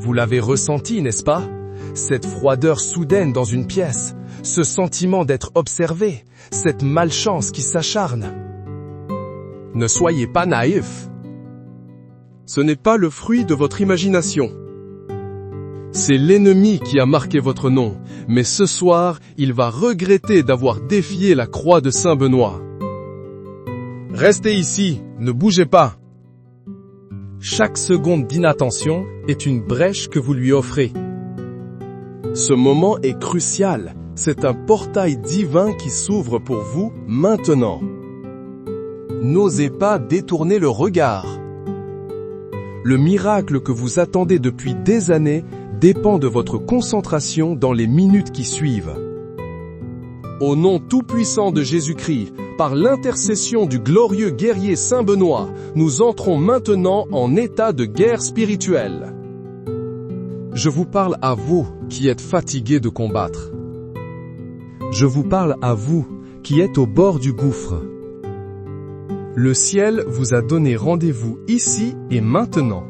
Vous l'avez ressenti, n'est-ce pas? Cette froideur soudaine dans une pièce, ce sentiment d'être observé, cette malchance qui s'acharne. Ne soyez pas naïfs. Ce n'est pas le fruit de votre imagination. C'est l'ennemi qui a marqué votre nom, mais ce soir, il va regretter d'avoir défié la croix de Saint Benoît. Restez ici, ne bougez pas. Chaque seconde d'inattention est une brèche que vous lui offrez. Ce moment est crucial, c'est un portail divin qui s'ouvre pour vous maintenant. N'osez pas détourner le regard. Le miracle que vous attendez depuis des années dépend de votre concentration dans les minutes qui suivent. Au nom tout-puissant de Jésus-Christ, par l'intercession du glorieux guerrier Saint Benoît, nous entrons maintenant en état de guerre spirituelle. Je vous parle à vous qui êtes fatigués de combattre. Je vous parle à vous qui êtes au bord du gouffre. Le ciel vous a donné rendez-vous ici et maintenant.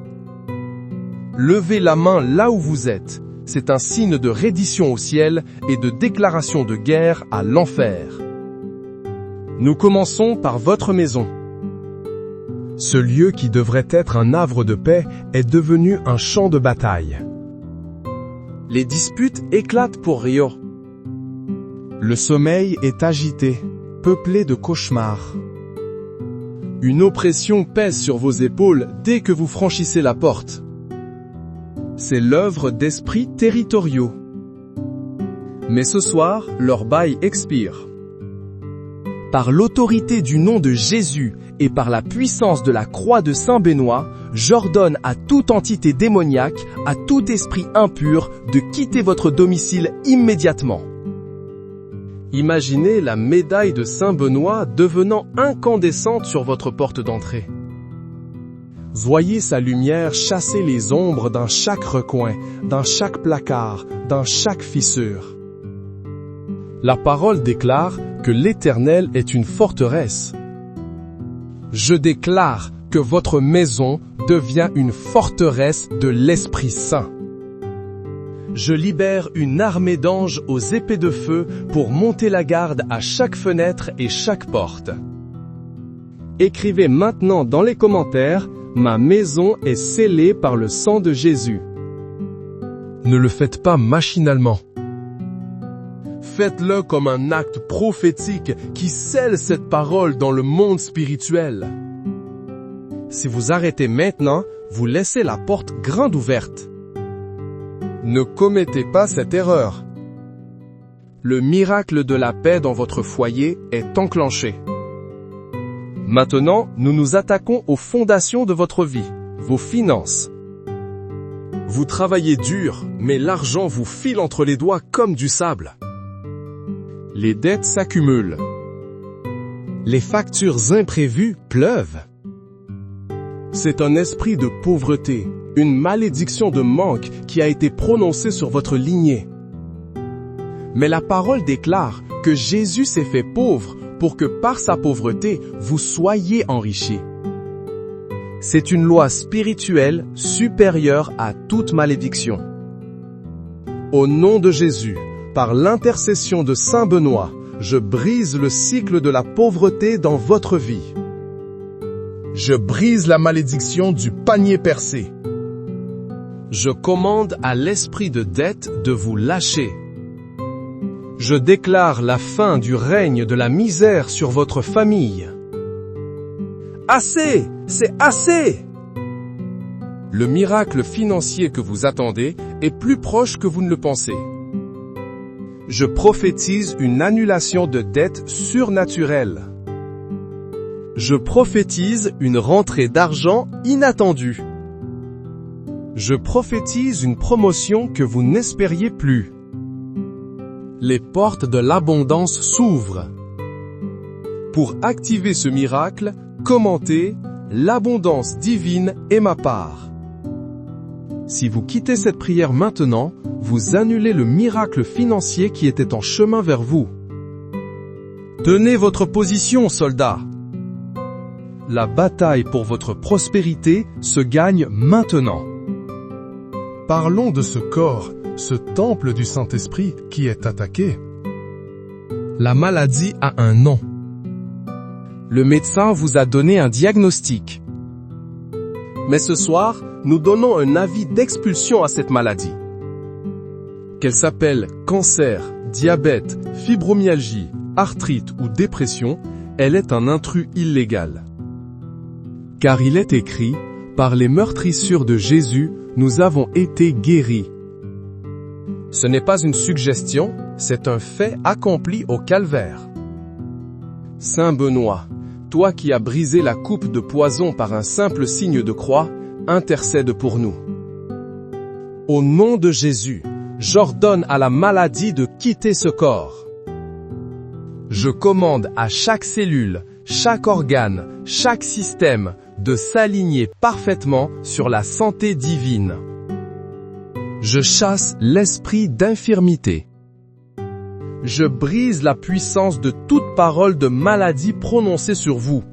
Levez la main là où vous êtes. C'est un signe de reddition au ciel et de déclaration de guerre à l'enfer. Nous commençons par votre maison. Ce lieu qui devrait être un havre de paix est devenu un champ de bataille. Les disputes éclatent pour Rio. Le sommeil est agité, peuplé de cauchemars. Une oppression pèse sur vos épaules dès que vous franchissez la porte. C'est l'œuvre d'esprits territoriaux. Mais ce soir, leur bail expire. Par l'autorité du nom de Jésus et par la puissance de la croix de Saint Benoît, j'ordonne à toute entité démoniaque, à tout esprit impur, de quitter votre domicile immédiatement. Imaginez la médaille de Saint Benoît devenant incandescente sur votre porte d'entrée. Voyez sa lumière chasser les ombres dans chaque recoin, dans chaque placard, dans chaque fissure. La parole déclare que l'Éternel est une forteresse. Je déclare que votre maison devient une forteresse de l'Esprit Saint. Je libère une armée d'anges aux épées de feu pour monter la garde à chaque fenêtre et chaque porte. Écrivez maintenant dans les commentaires: ma maison est scellée par le sang de Jésus. Ne le faites pas machinalement. Faites-le comme un acte prophétique qui scelle cette parole dans le monde spirituel. Si vous arrêtez maintenant, vous laissez la porte grande ouverte. Ne commettez pas cette erreur. Le miracle de la paix dans votre foyer est enclenché. Maintenant, nous nous attaquons aux fondations de votre vie, vos finances. Vous travaillez dur, mais l'argent vous file entre les doigts comme du sable. Les dettes s'accumulent. Les factures imprévues pleuvent. C'est un esprit de pauvreté, une malédiction de manque qui a été prononcée sur votre lignée. Mais la parole déclare que Jésus s'est fait pauvre pour que par sa pauvreté, vous soyez enrichis. C'est une loi spirituelle supérieure à toute malédiction. Au nom de Jésus, par l'intercession de Saint Benoît, je brise le cycle de la pauvreté dans votre vie. Je brise la malédiction du panier percé. Je commande à l'esprit de dette de vous lâcher. Je déclare la fin du règne de la misère sur votre famille. Assez! C'est assez! Le miracle financier que vous attendez est plus proche que vous ne le pensez. Je prophétise une annulation de dettes surnaturelles. Je prophétise une rentrée d'argent inattendue. Je prophétise une promotion que vous n'espériez plus. Les portes de l'abondance s'ouvrent. Pour activer ce miracle, commentez « L'abondance divine est ma part ». Si vous quittez cette prière maintenant, vous annulez le miracle financier qui était en chemin vers vous. Tenez votre position, soldats. La bataille pour votre prospérité se gagne maintenant. Parlons de ce corps, ce temple du Saint-Esprit qui est attaqué. La maladie a un nom. Le médecin vous a donné un diagnostic. Mais ce soir, nous donnons un avis d'expulsion à cette maladie. Qu'elle s'appelle cancer, diabète, fibromyalgie, arthrite ou dépression, elle est un intrus illégal. Car il est écrit, par les meurtrissures de Jésus, nous avons été guéris. Ce n'est pas une suggestion, c'est un fait accompli au calvaire. Saint Benoît, toi qui as brisé la coupe de poison par un simple signe de croix, intercède pour nous. Au nom de Jésus, j'ordonne à la maladie de quitter ce corps. Je commande à chaque cellule, chaque organe, chaque système de s'aligner parfaitement sur la santé divine. Je chasse l'esprit d'infirmité. Je brise la puissance de toute parole de maladie prononcée sur vous.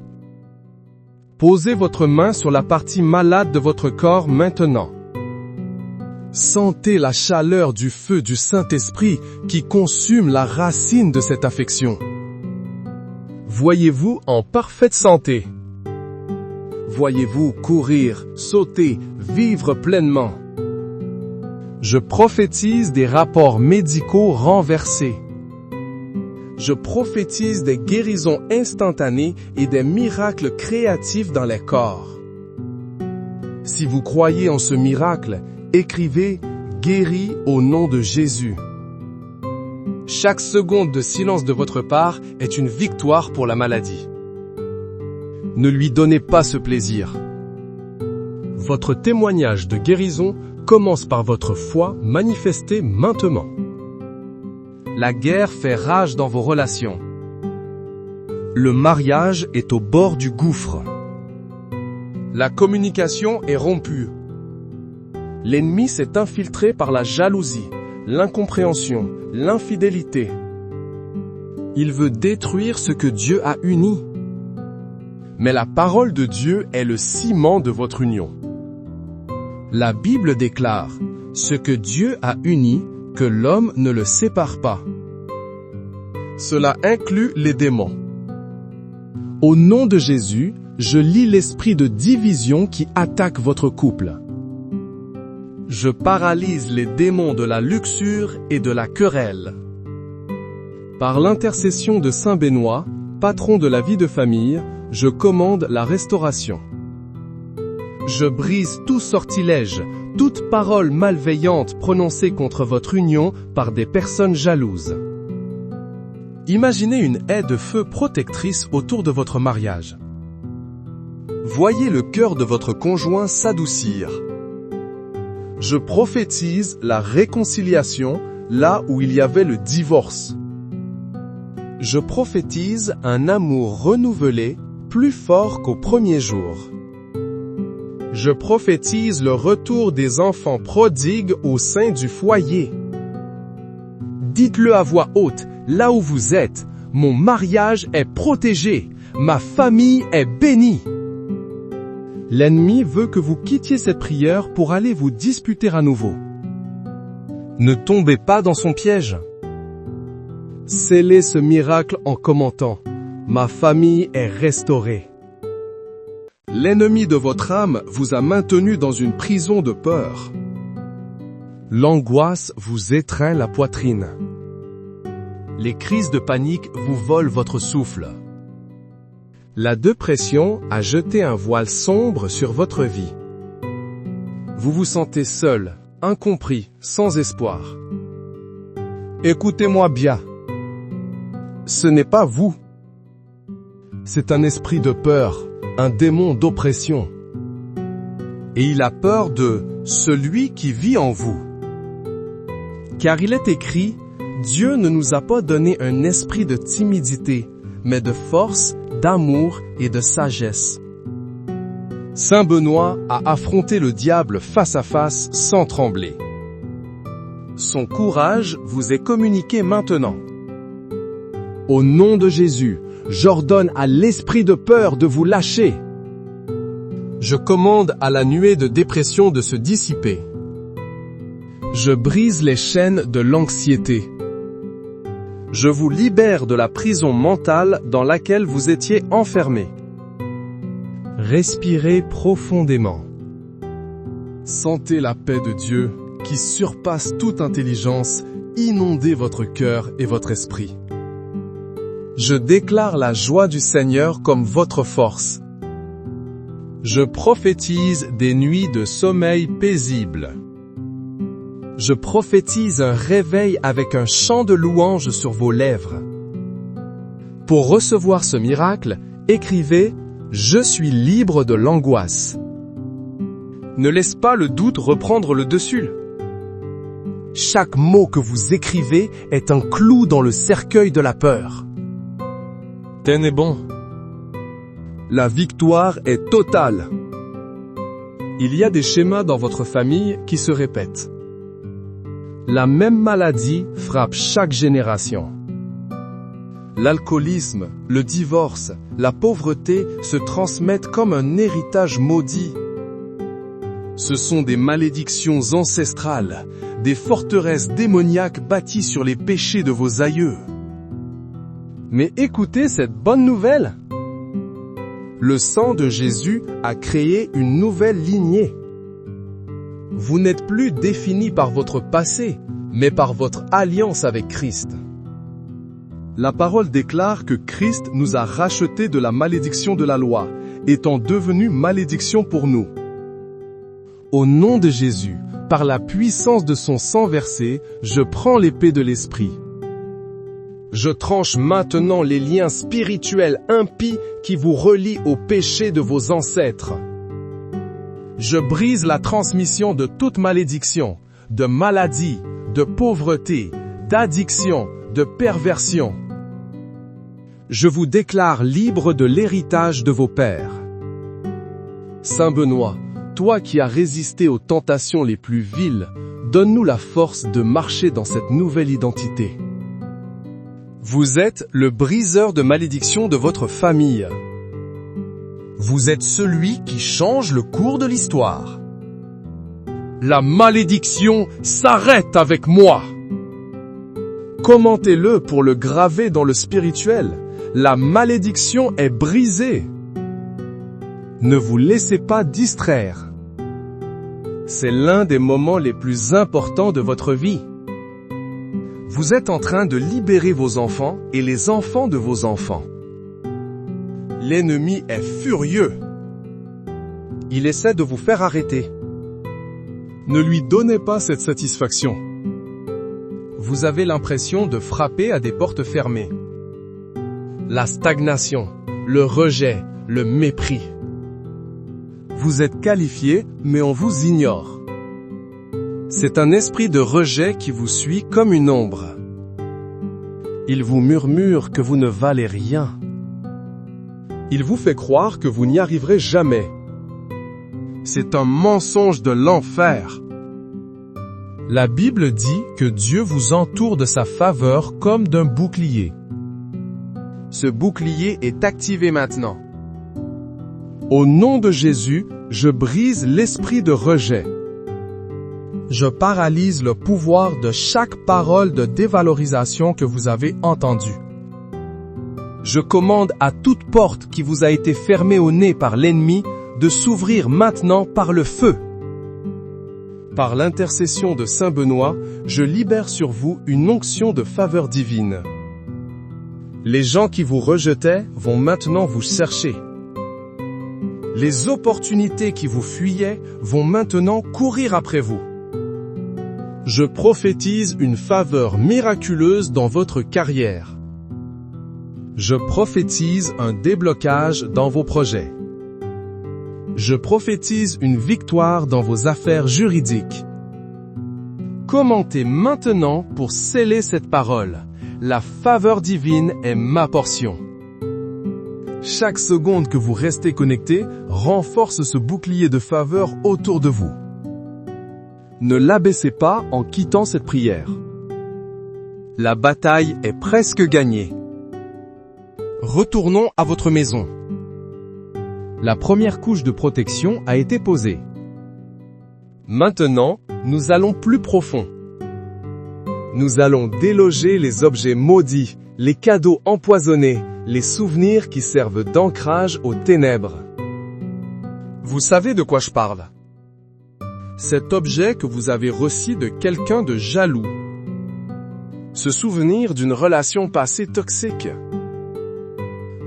Posez votre main sur la partie malade de votre corps maintenant. Sentez la chaleur du feu du Saint-Esprit qui consume la racine de cette affection. Voyez-vous en parfaite santé. Voyez-vous courir, sauter, vivre pleinement. Je prophétise des rapports médicaux renversés. Je prophétise des guérisons instantanées et des miracles créatifs dans les corps. Si vous croyez en ce miracle, écrivez « Guéri au nom de Jésus ». Chaque seconde de silence de votre part est une victoire pour la maladie. Ne lui donnez pas ce plaisir. Votre témoignage de guérison commence par votre foi manifestée maintenant. La guerre fait rage dans vos relations. Le mariage est au bord du gouffre. La communication est rompue. L'ennemi s'est infiltré par la jalousie, l'incompréhension, l'infidélité. Il veut détruire ce que Dieu a uni. Mais la parole de Dieu est le ciment de votre union. La Bible déclare, « Ce que Dieu a uni, que l'homme ne le sépare pas. » Cela inclut les démons. Au nom de Jésus, je lis l'esprit de division qui attaque votre couple. Je paralyse les démons de la luxure et de la querelle. Par l'intercession de Saint Benoît, patron de la vie de famille, je commande la restauration. Je brise tout sortilège, toute parole malveillante prononcée contre votre union par des personnes jalouses. Imaginez une haie de feu protectrice autour de votre mariage. Voyez le cœur de votre conjoint s'adoucir. Je prophétise la réconciliation là où il y avait le divorce. Je prophétise un amour renouvelé, plus fort qu'au premier jour. Je prophétise le retour des enfants prodigues au sein du foyer. Dites-le à voix haute, là où vous êtes, mon mariage est protégé, ma famille est bénie. L'ennemi veut que vous quittiez cette prière pour aller vous disputer à nouveau. Ne tombez pas dans son piège. Scellez ce miracle en commentant « Ma famille est restaurée ». L'ennemi de votre âme vous a maintenu dans une prison de peur. L'angoisse vous étreint la poitrine. Les crises de panique vous volent votre souffle. La dépression a jeté un voile sombre sur votre vie. Vous vous sentez seul, incompris, sans espoir. Écoutez-moi bien. Ce n'est pas vous. C'est un esprit de peur, un démon d'oppression. Et il a peur de celui qui vit en vous. Car il est écrit, Dieu ne nous a pas donné un esprit de timidité, mais de force, d'amour et de sagesse. Saint Benoît a affronté le diable face à face sans trembler. Son courage vous est communiqué maintenant. Au nom de Jésus, j'ordonne à l'esprit de peur de vous lâcher. Je commande à la nuée de dépression de se dissiper. Je brise les chaînes de l'anxiété. Je vous libère de la prison mentale dans laquelle vous étiez enfermé. Respirez profondément. Sentez la paix de Dieu qui surpasse toute intelligence inonder votre cœur et votre esprit. Je déclare la joie du Seigneur comme votre force. Je prophétise des nuits de sommeil paisible. Je prophétise un réveil avec un chant de louange sur vos lèvres. Pour recevoir ce miracle, écrivez « Je suis libre de l'angoisse ». Ne laisse pas le doute reprendre le dessus. Chaque mot que vous écrivez est un clou dans le cercueil de la peur. Tenez bon. La victoire est totale. Il y a des schémas dans votre famille qui se répètent. La même maladie frappe chaque génération. L'alcoolisme, le divorce, la pauvreté se transmettent comme un héritage maudit. Ce sont des malédictions ancestrales, des forteresses démoniaques bâties sur les péchés de vos aïeux. Mais écoutez cette bonne nouvelle. Le sang de Jésus a créé une nouvelle lignée. Vous n'êtes plus défini par votre passé, mais par votre alliance avec Christ. La parole déclare que Christ nous a rachetés de la malédiction de la loi, étant devenu malédiction pour nous. Au nom de Jésus, par la puissance de son sang versé, je prends l'épée de l'Esprit. Je tranche maintenant les liens spirituels impies qui vous relient au péché de vos ancêtres. Je brise la transmission de toute malédiction, de maladie, de pauvreté, d'addiction, de perversion. Je vous déclare libre de l'héritage de vos pères. Saint Benoît, toi qui as résisté aux tentations les plus viles, donne-nous la force de marcher dans cette nouvelle identité. Vous êtes le briseur de malédiction de votre famille. Vous êtes celui qui change le cours de l'histoire. La malédiction s'arrête avec moi. Commentez-le pour le graver dans le spirituel. La malédiction est brisée. Ne vous laissez pas distraire. C'est l'un des moments les plus importants de votre vie. Vous êtes en train de libérer vos enfants et les enfants de vos enfants. L'ennemi est furieux. Il essaie de vous faire arrêter. Ne lui donnez pas cette satisfaction. Vous avez l'impression de frapper à des portes fermées. La stagnation, le rejet, le mépris. Vous êtes qualifié, mais on vous ignore. C'est un esprit de rejet qui vous suit comme une ombre. Il vous murmure que vous ne valez rien. Il vous fait croire que vous n'y arriverez jamais. C'est un mensonge de l'enfer. La Bible dit que Dieu vous entoure de sa faveur comme d'un bouclier. Ce bouclier est activé maintenant. Au nom de Jésus, je brise l'esprit de rejet. Je paralyse le pouvoir de chaque parole de dévalorisation que vous avez entendue. Je commande à toute porte qui vous a été fermée au nez par l'ennemi de s'ouvrir maintenant par le feu. Par l'intercession de Saint Benoît, je libère sur vous une onction de faveur divine. Les gens qui vous rejetaient vont maintenant vous chercher. Les opportunités qui vous fuyaient vont maintenant courir après vous. Je prophétise une faveur miraculeuse dans votre carrière. Je prophétise un déblocage dans vos projets. Je prophétise une victoire dans vos affaires juridiques. Commentez maintenant pour sceller cette parole. La faveur divine est ma portion. Chaque seconde que vous restez connecté renforce ce bouclier de faveur autour de vous. Ne l'abaissez pas en quittant cette prière. La bataille est presque gagnée. Retournons à votre maison. La première couche de protection a été posée. Maintenant, nous allons plus profond. Nous allons déloger les objets maudits, les cadeaux empoisonnés, les souvenirs qui servent d'ancrage aux ténèbres. Vous savez de quoi je parle? Cet objet que vous avez reçu de quelqu'un de jaloux. Ce souvenir d'une relation passée toxique.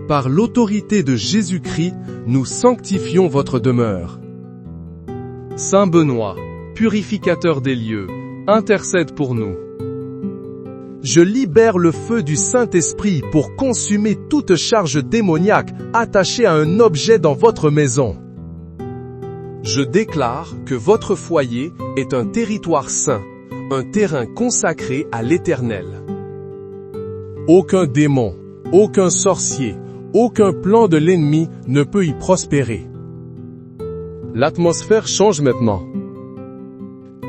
Par l'autorité de Jésus-Christ, nous sanctifions votre demeure. Saint Benoît, purificateur des lieux, intercède pour nous. Je libère le feu du Saint-Esprit pour consumer toute charge démoniaque attachée à un objet dans votre maison. Je déclare que votre foyer est un territoire saint, un terrain consacré à l'Éternel. Aucun démon, aucun sorcier, aucun plan de l'ennemi ne peut y prospérer. L'atmosphère change maintenant.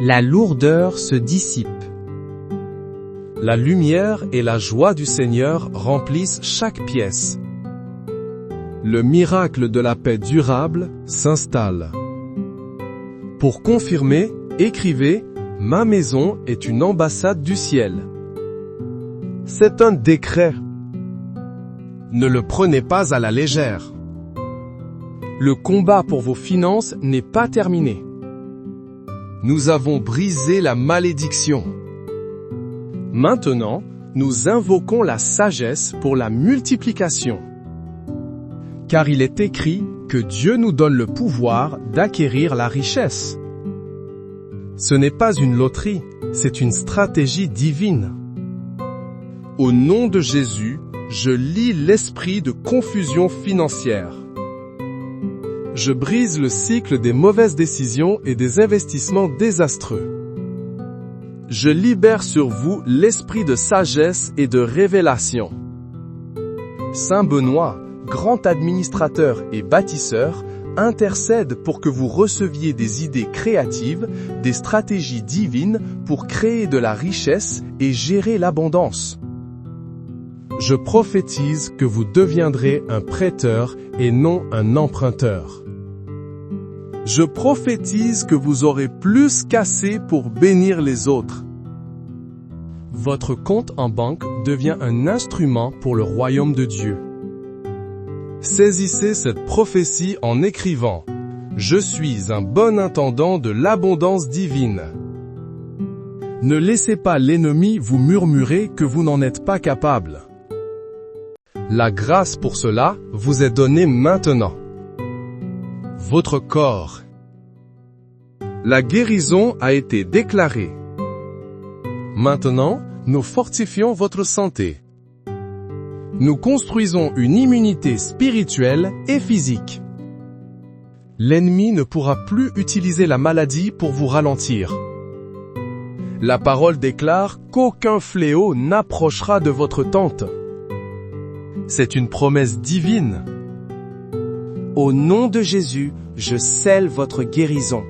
La lourdeur se dissipe. La lumière et la joie du Seigneur remplissent chaque pièce. Le miracle de la paix durable s'installe. Pour confirmer, écrivez « Ma maison est une ambassade du ciel ». C'est un décret. Ne le prenez pas à la légère. Le combat pour vos finances n'est pas terminé. Nous avons brisé la malédiction. Maintenant, nous invoquons la sagesse pour la multiplication. Car il est écrit que Dieu nous donne le pouvoir d'acquérir la richesse. Ce n'est pas une loterie, c'est une stratégie divine. Au nom de Jésus, je lie l'esprit de confusion financière. Je brise le cycle des mauvaises décisions et des investissements désastreux. Je libère sur vous l'esprit de sagesse et de révélation. Saint Benoît, grand administrateur et bâtisseur, intercède pour que vous receviez des idées créatives, des stratégies divines pour créer de la richesse et gérer l'abondance. Je prophétise que vous deviendrez un prêteur et non un emprunteur. Je prophétise que vous aurez plus qu'assez pour bénir les autres. Votre compte en banque devient un instrument pour le royaume de Dieu. Saisissez cette prophétie en écrivant « Je suis un bon intendant de l'abondance divine ». Ne laissez pas l'ennemi vous murmurer que vous n'en êtes pas capable. La grâce pour cela vous est donnée maintenant. Votre corps. La guérison a été déclarée. Maintenant, nous fortifions votre santé. Nous construisons une immunité spirituelle et physique. L'ennemi ne pourra plus utiliser la maladie pour vous ralentir. La parole déclare qu'aucun fléau n'approchera de votre tente. C'est une promesse divine. Au nom de Jésus, je scelle votre guérison.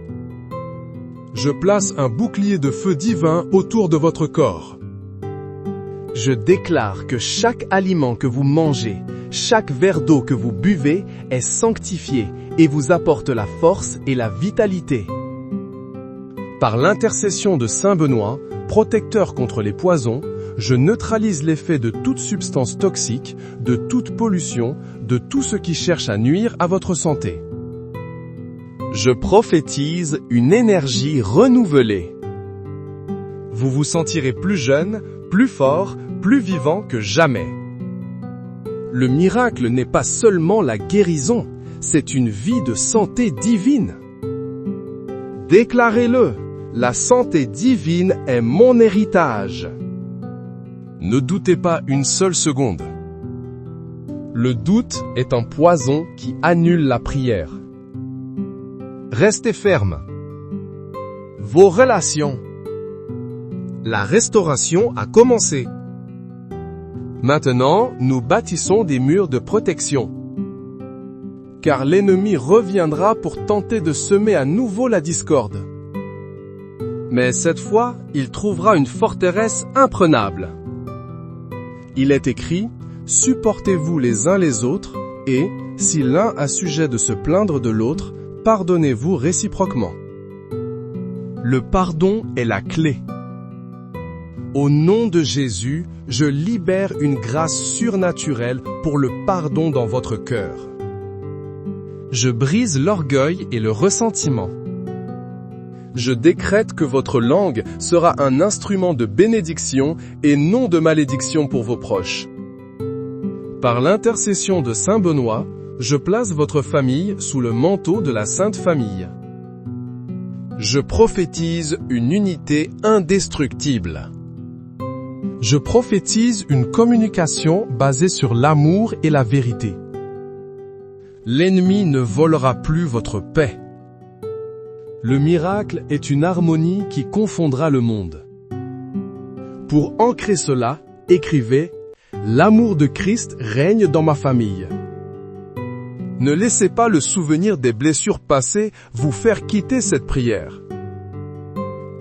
Je place un bouclier de feu divin autour de votre corps. Je déclare que chaque aliment que vous mangez, chaque verre d'eau que vous buvez est sanctifié et vous apporte la force et la vitalité. Par l'intercession de Saint Benoît, protecteur contre les poisons, je neutralise l'effet de toute substance toxique, de toute pollution, de tout ce qui cherche à nuire à votre santé. Je prophétise une énergie renouvelée. Vous vous sentirez plus jeune, plus fort, plus vivant que jamais. Le miracle n'est pas seulement la guérison, c'est une vie de santé divine. Déclarez-le, la santé divine est mon héritage. Ne doutez pas une seule seconde. Le doute est un poison qui annule la prière. Restez ferme. Vos relations. La restauration a commencé. Maintenant, nous bâtissons des murs de protection. Car l'ennemi reviendra pour tenter de semer à nouveau la discorde. Mais cette fois, il trouvera une forteresse imprenable. Il est écrit, supportez-vous les uns les autres, et, si l'un a sujet de se plaindre de l'autre, pardonnez-vous réciproquement. Le pardon est la clé. Au nom de Jésus, je libère une grâce surnaturelle pour le pardon dans votre cœur. Je brise l'orgueil et le ressentiment. Je décrète que votre langue sera un instrument de bénédiction et non de malédiction pour vos proches. Par l'intercession de Saint Benoît, je place votre famille sous le manteau de la Sainte Famille. Je prophétise une unité indestructible. Je prophétise une communication basée sur l'amour et la vérité. L'ennemi ne volera plus votre paix. Le miracle est une harmonie qui confondra le monde. Pour ancrer cela, écrivez « L'amour de Christ règne dans ma famille ». Ne laissez pas le souvenir des blessures passées vous faire quitter cette prière.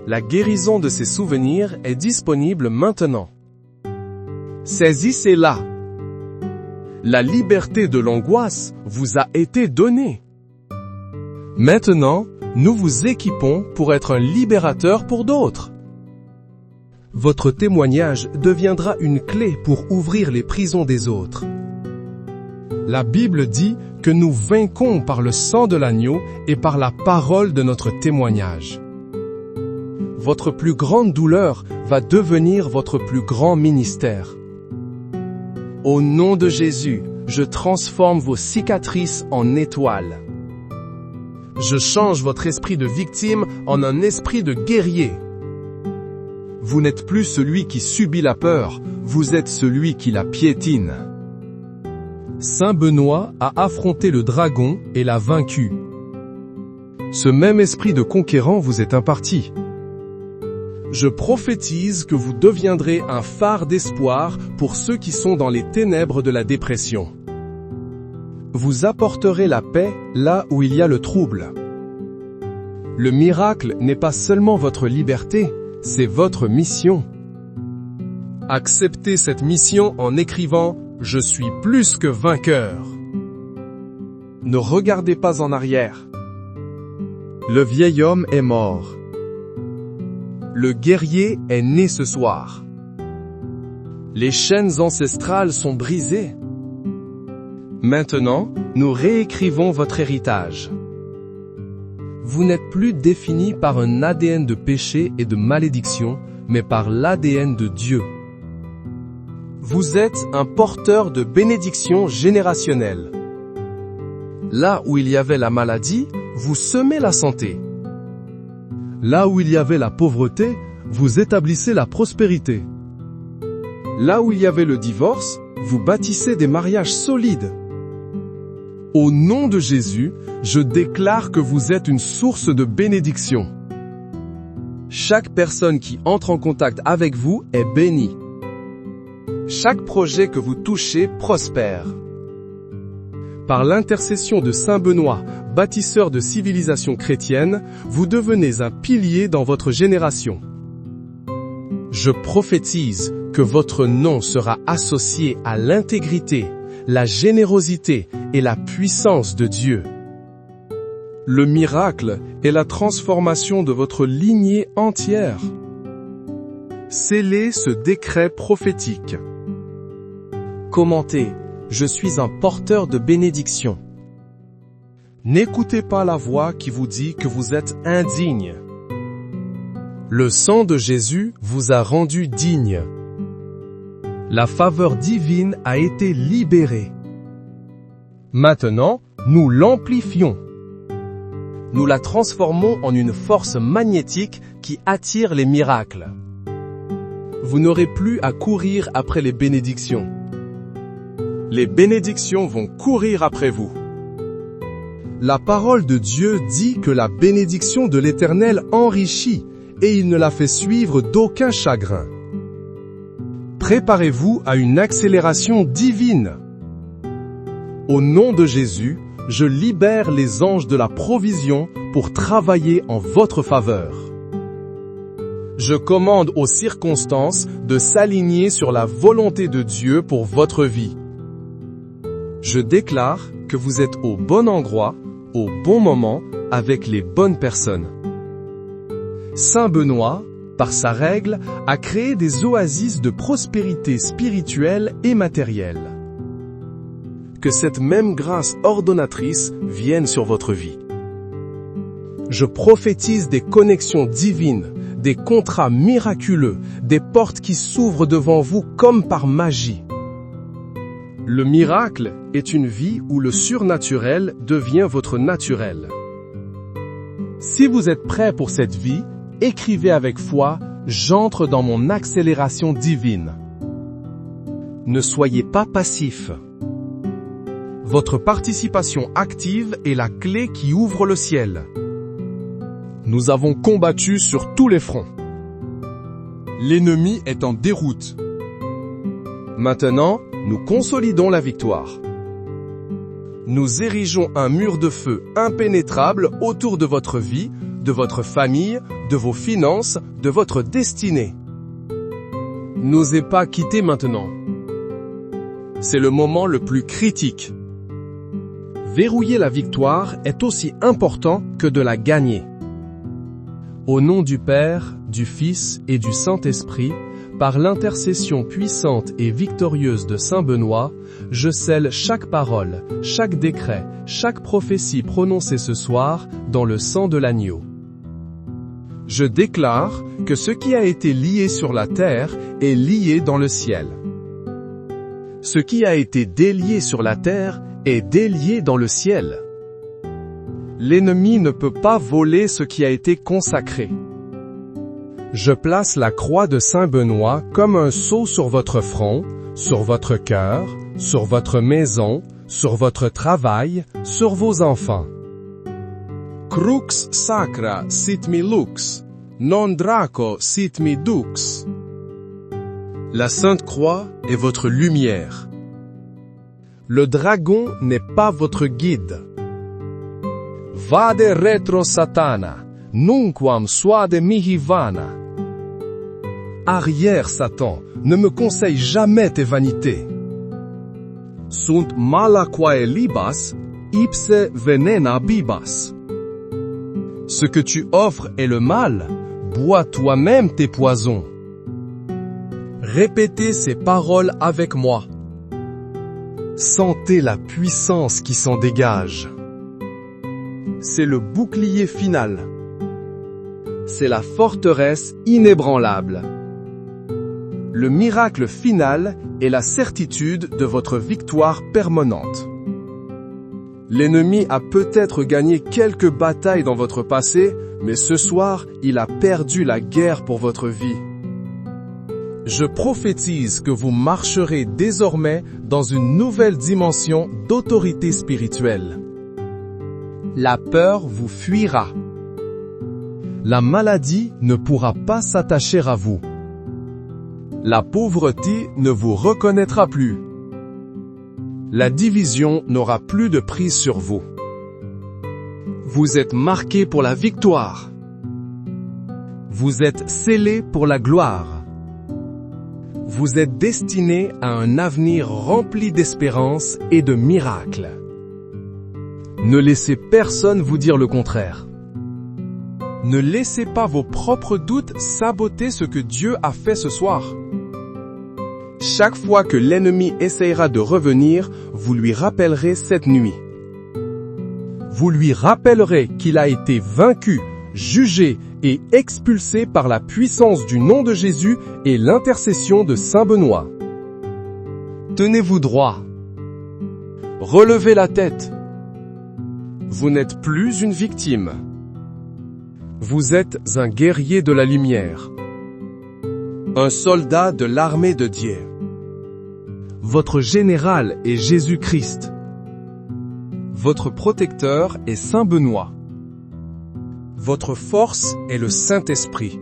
La guérison de ces souvenirs est disponible maintenant. Saisissez-la. La liberté de l'angoisse vous a été donnée. Maintenant, nous vous équipons pour être un libérateur pour d'autres. Votre témoignage deviendra une clé pour ouvrir les prisons des autres. La Bible dit que nous vaincons par le sang de l'agneau et par la parole de notre témoignage. Votre plus grande douleur va devenir votre plus grand ministère. Au nom de Jésus, je transforme vos cicatrices en étoiles. Je change votre esprit de victime en un esprit de guerrier. Vous n'êtes plus celui qui subit la peur, vous êtes celui qui la piétine. Saint Benoît a affronté le dragon et l'a vaincu. Ce même esprit de conquérant vous est imparti. Je prophétise que vous deviendrez un phare d'espoir pour ceux qui sont dans les ténèbres de la dépression. Vous apporterez la paix là où il y a le trouble. Le miracle n'est pas seulement votre liberté, c'est votre mission. Acceptez cette mission en écrivant « Je suis plus que vainqueur ». Ne regardez pas en arrière. Le vieil homme est mort. Le guerrier est né ce soir. Les chaînes ancestrales sont brisées. Maintenant, nous réécrivons votre héritage. Vous n'êtes plus défini par un ADN de péché et de malédiction, mais par l'ADN de Dieu. Vous êtes un porteur de bénédiction générationnelle. Là où il y avait la maladie, vous semez la santé. Là où il y avait la pauvreté, vous établissez la prospérité. Là où il y avait le divorce, vous bâtissez des mariages solides. Au nom de Jésus, je déclare que vous êtes une source de bénédiction. Chaque personne qui entre en contact avec vous est bénie. Chaque projet que vous touchez prospère. Par l'intercession de Saint Benoît, bâtisseur de civilisation chrétienne, vous devenez un pilier dans votre génération. Je prophétise que votre nom sera associé à l'intégrité, la générosité et la puissance de Dieu. Le miracle est la transformation de votre lignée entière. Scellez ce décret prophétique. Commentez, je suis un porteur de bénédiction. N'écoutez pas la voix qui vous dit que vous êtes indigne. Le sang de Jésus vous a rendu digne. La faveur divine a été libérée. Maintenant, nous l'amplifions. Nous la transformons en une force magnétique qui attire les miracles. Vous n'aurez plus à courir après les bénédictions. Les bénédictions vont courir après vous. La parole de Dieu dit que la bénédiction de l'Éternel enrichit et il ne la fait suivre d'aucun chagrin. Préparez-vous à une accélération divine. Au nom de Jésus, je libère les anges de la provision pour travailler en votre faveur. Je commande aux circonstances de s'aligner sur la volonté de Dieu pour votre vie. Je déclare que vous êtes au bon endroit, au bon moment, avec les bonnes personnes. Saint Benoît, par sa règle, a créé des oasis de prospérité spirituelle et matérielle. Que cette même grâce ordonnatrice vienne sur votre vie. Je prophétise des connexions divines, des contrats miraculeux, des portes qui s'ouvrent devant vous comme par magie. Le miracle est une vie où le surnaturel devient votre naturel. Si vous êtes prêt pour cette vie, écrivez avec foi « J'entre dans mon accélération divine ». Ne soyez pas passif. Votre participation active est la clé qui ouvre le ciel. Nous avons combattu sur tous les fronts. L'ennemi est en déroute. Maintenant, nous consolidons la victoire. Nous érigeons un mur de feu impénétrable autour de votre vie, de votre famille, de vos finances, de votre destinée. N'osez pas quitter maintenant. C'est le moment le plus critique. Verrouiller la victoire est aussi important que de la gagner. Au nom du Père, du Fils et du Saint-Esprit, par l'intercession puissante et victorieuse de Saint Benoît, je scelle chaque parole, chaque décret, chaque prophétie prononcée ce soir dans le sang de l'agneau. Je déclare que ce qui a été lié sur la terre est lié dans le ciel. Ce qui a été délié sur la terre est délié dans le ciel. L'ennemi ne peut pas voler ce qui a été consacré. Je place la croix de Saint Benoît comme un sceau sur votre front, sur votre cœur, sur votre maison, sur votre travail, sur vos enfants. Crux sacra sit mi lux, non draco sit mi dux. La Sainte Croix est votre lumière. Le dragon n'est pas votre guide. Vade retro satana, nunquam suade mihi vana. Arrière, Satan, ne me conseille jamais tes vanités. Sunt mala quae libas, ipse venena bibas. Ce que tu offres est le mal, bois toi-même tes poisons. Répétez ces paroles avec moi. Sentez la puissance qui s'en dégage. C'est le bouclier final. C'est la forteresse inébranlable. Le miracle final est la certitude de votre victoire permanente. L'ennemi a peut-être gagné quelques batailles dans votre passé, mais ce soir, il a perdu la guerre pour votre vie. Je prophétise que vous marcherez désormais dans une nouvelle dimension d'autorité spirituelle. La peur vous fuira. La maladie ne pourra pas s'attacher à vous. La pauvreté ne vous reconnaîtra plus. La division n'aura plus de prise sur vous. Vous êtes marqué pour la victoire. Vous êtes scellé pour la gloire. Vous êtes destiné à un avenir rempli d'espérance et de miracles. Ne laissez personne vous dire le contraire. Ne laissez pas vos propres doutes saboter ce que Dieu a fait ce soir. Chaque fois que l'ennemi essayera de revenir, vous lui rappellerez cette nuit. Vous lui rappellerez qu'il a été vaincu, jugé et expulsé par la puissance du nom de Jésus et l'intercession de Saint Benoît. Tenez-vous droit. Relevez la tête. Vous n'êtes plus une victime. Vous êtes un guerrier de la lumière. Un soldat de l'armée de Dieu. Votre général est Jésus-Christ. Votre protecteur est Saint Benoît. Votre force est le Saint-Esprit.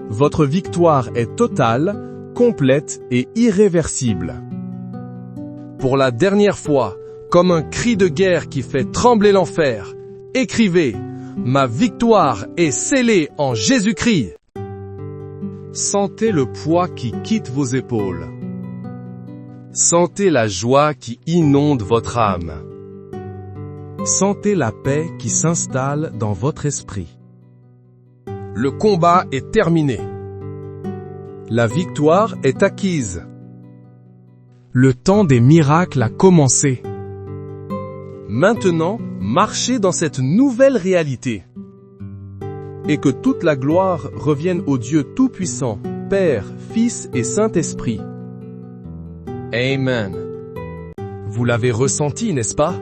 Votre victoire est totale, complète et irréversible. Pour la dernière fois, comme un cri de guerre qui fait trembler l'enfer, écrivez « Ma victoire est scellée en Jésus-Christ ». Sentez le poids qui quitte vos épaules. Sentez la joie qui inonde votre âme. Sentez la paix qui s'installe dans votre esprit. Le combat est terminé. La victoire est acquise. Le temps des miracles a commencé. Maintenant, marchez dans cette nouvelle réalité. Et que toute la gloire revienne au Dieu Tout-Puissant, Père, Fils et Saint-Esprit. Amen. Vous l'avez ressenti, n'est-ce pas?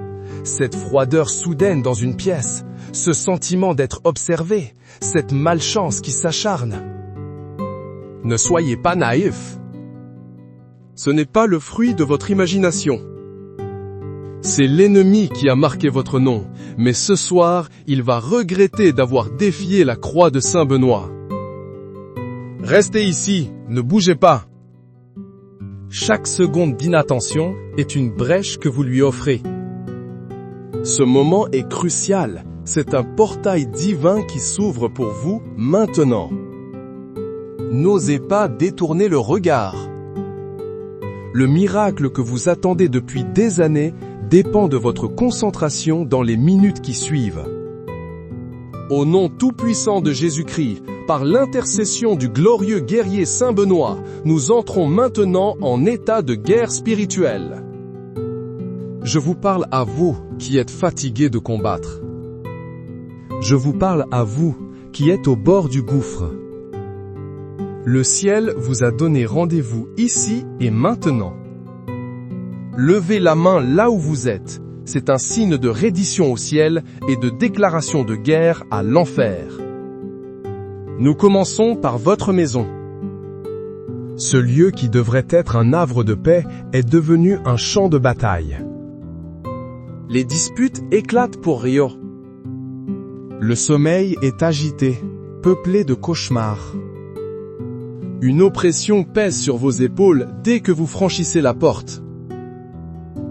Cette froideur soudaine dans une pièce, ce sentiment d'être observé, cette malchance qui s'acharne. Ne soyez pas naïfs. Ce n'est pas le fruit de votre imagination. C'est l'ennemi qui a marqué votre nom, mais ce soir, il va regretter d'avoir défié la croix de Saint Benoît. Restez ici, ne bougez pas. Chaque seconde d'inattention est une brèche que vous lui offrez. Ce moment est crucial. C'est un portail divin qui s'ouvre pour vous maintenant. N'osez pas détourner le regard. Le miracle que vous attendez depuis des années dépend de votre concentration dans les minutes qui suivent. Au nom tout-puissant de Jésus-Christ, par l'intercession du glorieux guerrier Saint Benoît, nous entrons maintenant en état de guerre spirituelle. Je vous parle à vous qui êtes fatigués de combattre. Je vous parle à vous qui êtes au bord du gouffre. Le ciel vous a donné rendez-vous ici et maintenant. Levez la main là où vous êtes. C'est un signe de reddition au ciel et de déclaration de guerre à l'enfer. Nous commençons par votre maison. Ce lieu qui devrait être un havre de paix est devenu un champ de bataille. Les disputes éclatent pour Rio. Le sommeil est agité, peuplé de cauchemars. Une oppression pèse sur vos épaules dès que vous franchissez la porte.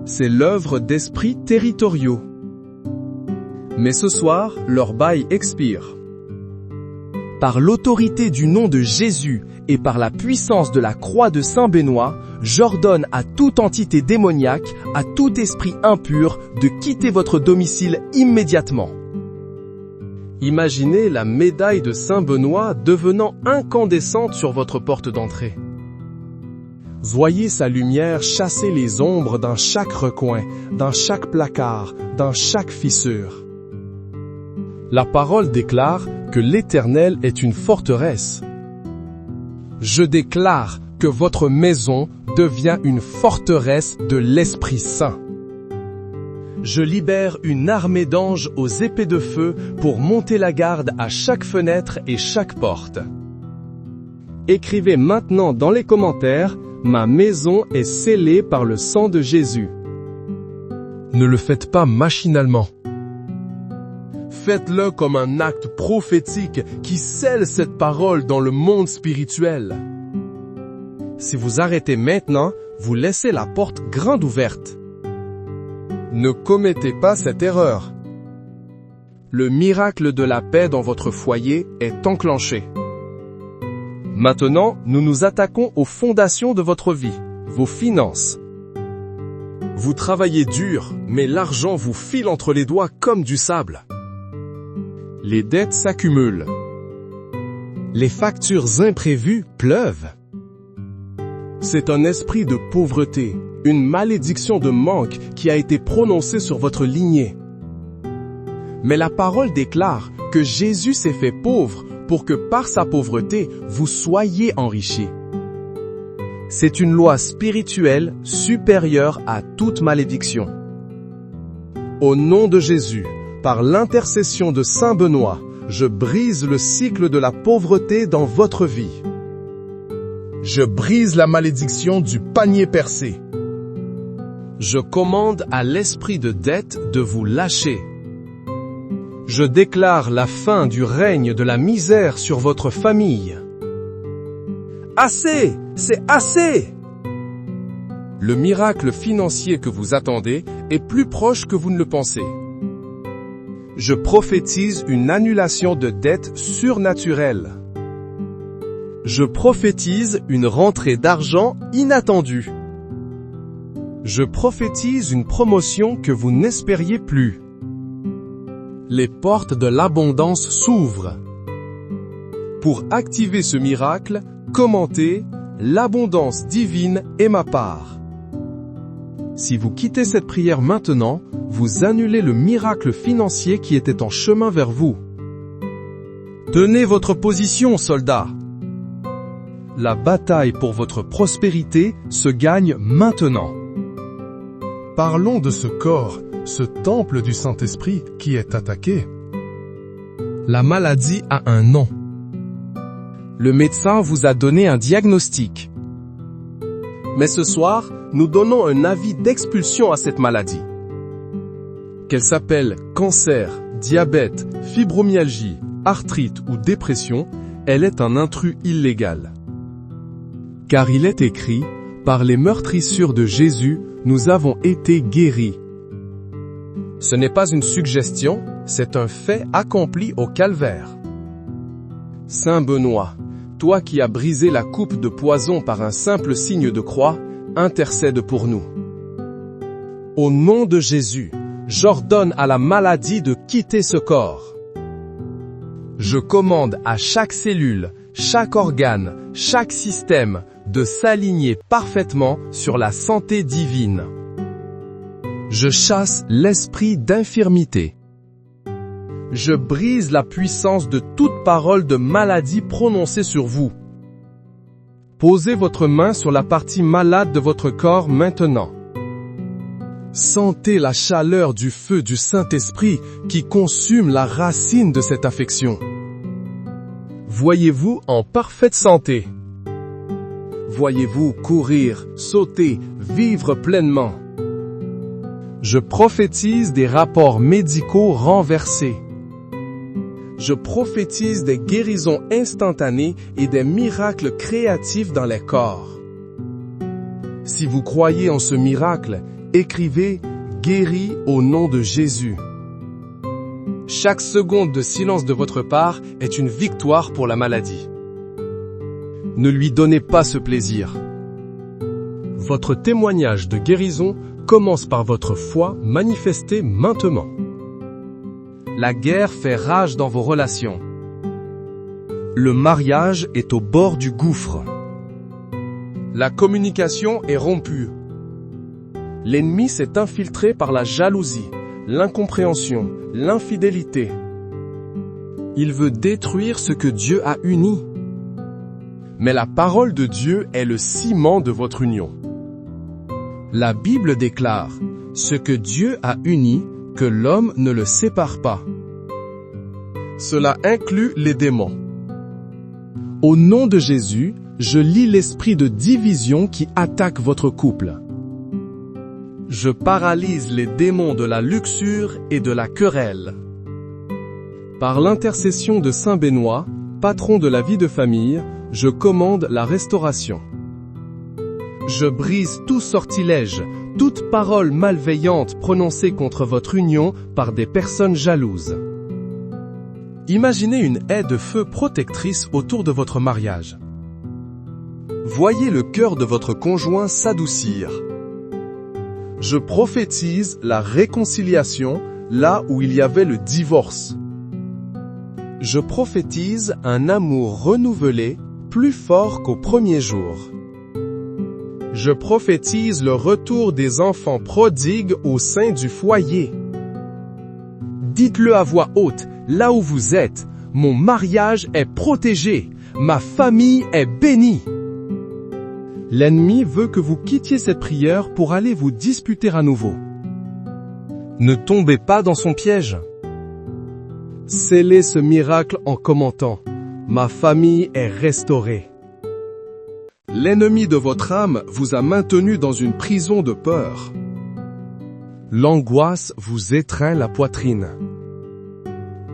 C'est l'œuvre d'esprits territoriaux. Mais ce soir, leur bail expire. Par l'autorité du nom de Jésus et par la puissance de la croix de Saint Benoît, j'ordonne à toute entité démoniaque, à tout esprit impur, de quitter votre domicile immédiatement. Imaginez la médaille de Saint Benoît devenant incandescente sur votre porte d'entrée. Voyez sa lumière chasser les ombres dans chaque recoin, dans chaque placard, dans chaque fissure. La parole déclare que l'Éternel est une forteresse. Je déclare que votre maison devient une forteresse de l'Esprit Saint. Je libère une armée d'anges aux épées de feu pour monter la garde à chaque fenêtre et chaque porte. Écrivez maintenant dans les commentaires « Ma maison est scellée par le sang de Jésus ». Ne le faites pas machinalement. Faites-le comme un acte prophétique qui scelle cette parole dans le monde spirituel. Si vous arrêtez maintenant, vous laissez la porte grande ouverte. Ne commettez pas cette erreur. Le miracle de la paix dans votre foyer est enclenché. Maintenant, nous nous attaquons aux fondations de votre vie, vos finances. Vous travaillez dur, mais l'argent vous file entre les doigts comme du sable. Les dettes s'accumulent. Les factures imprévues pleuvent. C'est un esprit de pauvreté, une malédiction de manque qui a été prononcée sur votre lignée. Mais la parole déclare que Jésus s'est fait pauvre pour que par sa pauvreté, vous soyez enrichis. C'est une loi spirituelle supérieure à toute malédiction. Au nom de Jésus, par l'intercession de Saint Benoît, je brise le cycle de la pauvreté dans votre vie. Je brise la malédiction du panier percé. Je commande à l'esprit de dette de vous lâcher. Je déclare la fin du règne de la misère sur votre famille. Assez! C'est assez! Le miracle financier que vous attendez est plus proche que vous ne le pensez. Je prophétise une annulation de dettes surnaturelles. Je prophétise une rentrée d'argent inattendue. Je prophétise une promotion que vous n'espériez plus. Les portes de l'abondance s'ouvrent. Pour activer ce miracle, commentez « L'abondance divine est ma part ». Si vous quittez cette prière maintenant, vous annulez le miracle financier qui était en chemin vers vous. Tenez votre position, soldats. La bataille pour votre prospérité se gagne maintenant. Parlons de ce corps, ce temple du Saint-Esprit qui est attaqué. La maladie a un nom. Le médecin vous a donné un diagnostic. Mais ce soir, nous donnons un avis d'expulsion à cette maladie. Qu'elle s'appelle cancer, diabète, fibromyalgie, arthrite ou dépression, elle est un intrus illégal. Car il est écrit, par les meurtrissures de Jésus, nous avons été guéris. Ce n'est pas une suggestion, c'est un fait accompli au calvaire. Saint Benoît, toi qui as brisé la coupe de poison par un simple signe de croix, intercède pour nous. Au nom de Jésus, j'ordonne à la maladie de quitter ce corps. Je commande à chaque cellule, chaque organe, chaque système de s'aligner parfaitement sur la santé divine. Je chasse l'esprit d'infirmité. Je brise la puissance de toute parole de maladie prononcée sur vous. Posez votre main sur la partie malade de votre corps maintenant. Sentez la chaleur du feu du Saint-Esprit qui consume la racine de cette affection. Voyez-vous en parfaite santé. Voyez-vous courir, sauter, vivre pleinement. Je prophétise des rapports médicaux renversés. Je prophétise des guérisons instantanées et des miracles créatifs dans les corps. Si vous croyez en ce miracle, écrivez « Guéri au nom de Jésus ». Chaque seconde de silence de votre part est une victoire pour la maladie. Ne lui donnez pas ce plaisir. Votre témoignage de guérison commence par votre foi manifestée maintenant. La guerre fait rage dans vos relations. Le mariage est au bord du gouffre. La communication est rompue. L'ennemi s'est infiltré par la jalousie, l'incompréhension, l'infidélité. Il veut détruire ce que Dieu a uni. Mais la parole de Dieu est le ciment de votre union. La Bible déclare, « Ce que Dieu a uni, que l'homme ne le sépare pas. » Cela inclut les démons. Au nom de Jésus, je lis l'esprit de division qui attaque votre couple. Je paralyse les démons de la luxure et de la querelle. Par l'intercession de Saint Benoît, patron de la vie de famille, je commande la restauration. Je brise tout sortilège, toute parole malveillante prononcée contre votre union par des personnes jalouses. Imaginez une haie de feu protectrice autour de votre mariage. Voyez le cœur de votre conjoint s'adoucir. Je prophétise la réconciliation là où il y avait le divorce. Je prophétise un amour renouvelé, plus fort qu'au premier jour. Je prophétise le retour des enfants prodigues au sein du foyer. Dites-le à voix haute, là où vous êtes, mon mariage est protégé, ma famille est bénie. L'ennemi veut que vous quittiez cette prière pour aller vous disputer à nouveau. Ne tombez pas dans son piège. Scellez ce miracle en commentant « Ma famille est restaurée ». L'ennemi de votre âme vous a maintenu dans une prison de peur. L'angoisse vous étreint la poitrine.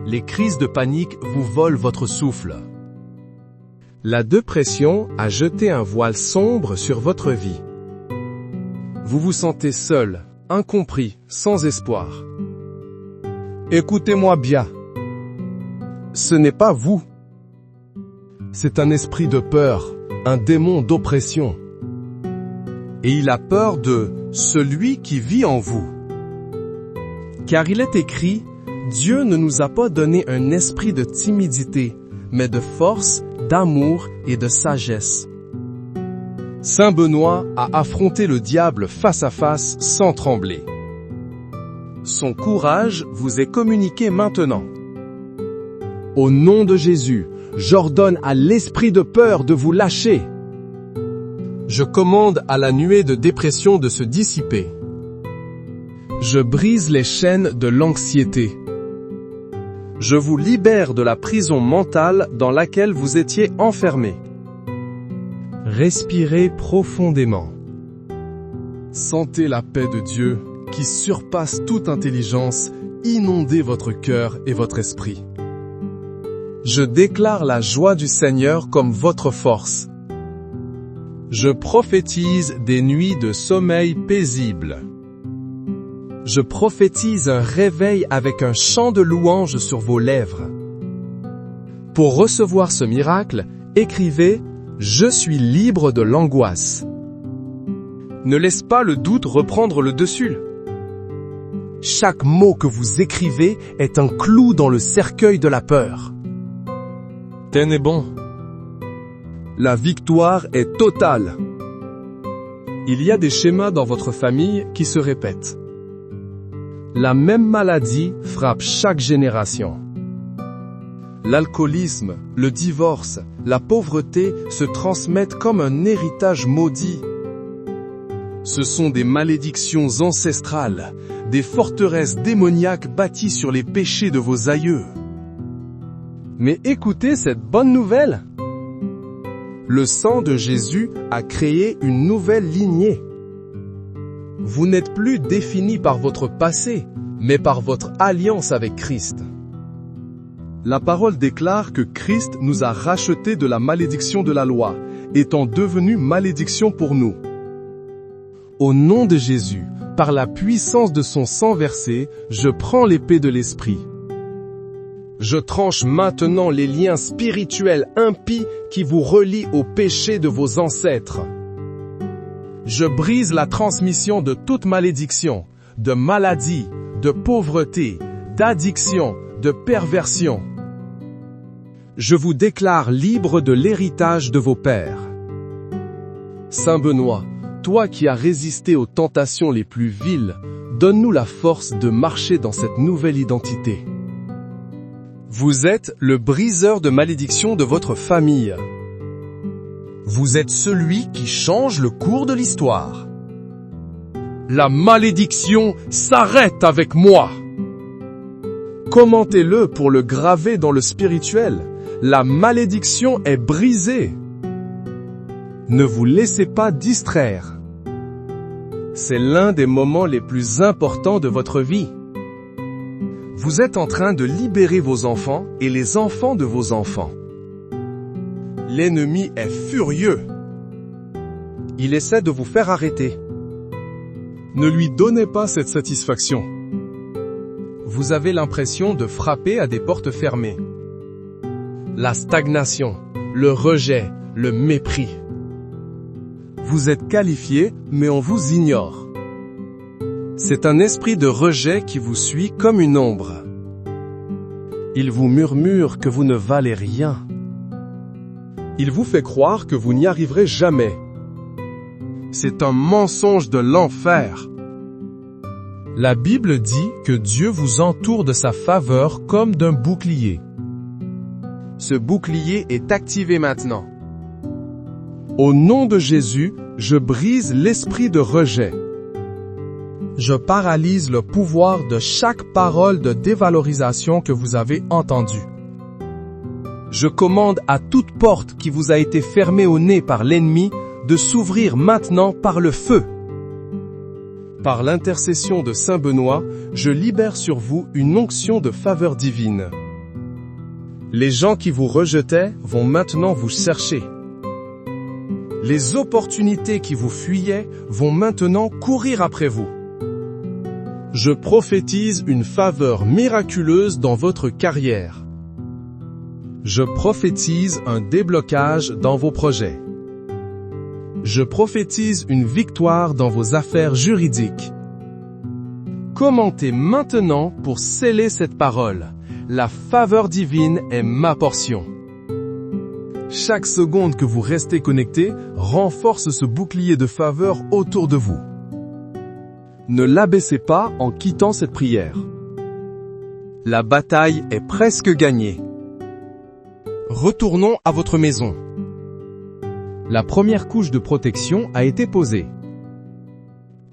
Les crises de panique vous volent votre souffle. La dépression a jeté un voile sombre sur votre vie. Vous vous sentez seul, incompris, sans espoir. Écoutez-moi bien. Ce n'est pas vous. C'est un esprit de peur, un démon d'oppression. Et il a peur de celui qui vit en vous. Car il est écrit, Dieu ne nous a pas donné un esprit de timidité, mais de force, d'amour et de sagesse. Saint Benoît a affronté le diable face à face sans trembler. Son courage vous est communiqué maintenant. Au nom de Jésus, j'ordonne à l'esprit de peur de vous lâcher. Je commande à la nuée de dépression de se dissiper. Je brise les chaînes de l'anxiété. Je vous libère de la prison mentale dans laquelle vous étiez enfermé. Respirez profondément. Sentez la paix de Dieu qui surpasse toute intelligence inonder votre cœur et votre esprit. Je déclare la joie du Seigneur comme votre force. Je prophétise des nuits de sommeil paisible. Je prophétise un réveil avec un chant de louange sur vos lèvres. Pour recevoir ce miracle, écrivez « Je suis libre de l'angoisse ». Ne laisse pas le doute reprendre le dessus. Chaque mot que vous écrivez est un clou dans le cercueil de la peur. Tenez bon. La victoire est totale. Il y a des schémas dans votre famille qui se répètent. La même maladie frappe chaque génération. L'alcoolisme, le divorce, la pauvreté se transmettent comme un héritage maudit. Ce sont des malédictions ancestrales, des forteresses démoniaques bâties sur les péchés de vos aïeux. Mais écoutez cette bonne nouvelle. Le sang de Jésus a créé une nouvelle lignée. Vous n'êtes plus défini par votre passé, mais par votre alliance avec Christ. La parole déclare que Christ nous a rachetés de la malédiction de la loi, étant devenu malédiction pour nous. Au nom de Jésus, par la puissance de son sang versé, je prends l'épée de l'Esprit. Je tranche maintenant les liens spirituels impies qui vous relient au péché de vos ancêtres. Je brise la transmission de toute malédiction, de maladie, de pauvreté, d'addiction, de perversion. Je vous déclare libre de l'héritage de vos pères. Saint Benoît, toi qui as résisté aux tentations les plus viles, donne-nous la force de marcher dans cette nouvelle identité. Vous êtes le briseur de malédiction de votre famille. Vous êtes celui qui change le cours de l'histoire. La malédiction s'arrête avec moi. Commentez-le pour le graver dans le spirituel. La malédiction est brisée. Ne vous laissez pas distraire. C'est l'un des moments les plus importants de votre vie. Vous êtes en train de libérer vos enfants et les enfants de vos enfants. L'ennemi est furieux. Il essaie de vous faire arrêter. Ne lui donnez pas cette satisfaction. Vous avez l'impression de frapper à des portes fermées. La stagnation, le rejet, le mépris. Vous êtes qualifié, mais on vous ignore. C'est un esprit de rejet qui vous suit comme une ombre. Il vous murmure que vous ne valez rien. Il vous fait croire que vous n'y arriverez jamais. C'est un mensonge de l'enfer. La Bible dit que Dieu vous entoure de sa faveur comme d'un bouclier. Ce bouclier est activé maintenant. Au nom de Jésus, je brise l'esprit de rejet. Je paralyse le pouvoir de chaque parole de dévalorisation que vous avez entendue. Je commande à toute porte qui vous a été fermée au nez par l'ennemi de s'ouvrir maintenant par le feu. Par l'intercession de Saint Benoît, je libère sur vous une onction de faveur divine. Les gens qui vous rejetaient vont maintenant vous chercher. Les opportunités qui vous fuyaient vont maintenant courir après vous. Je prophétise une faveur miraculeuse dans votre carrière. Je prophétise un déblocage dans vos projets. Je prophétise une victoire dans vos affaires juridiques. Commentez maintenant pour sceller cette parole. La faveur divine est ma portion. Chaque seconde que vous restez connecté renforce ce bouclier de faveur autour de vous. Ne l'abaissez pas en quittant cette prière. La bataille est presque gagnée. Retournons à votre maison. La première couche de protection a été posée.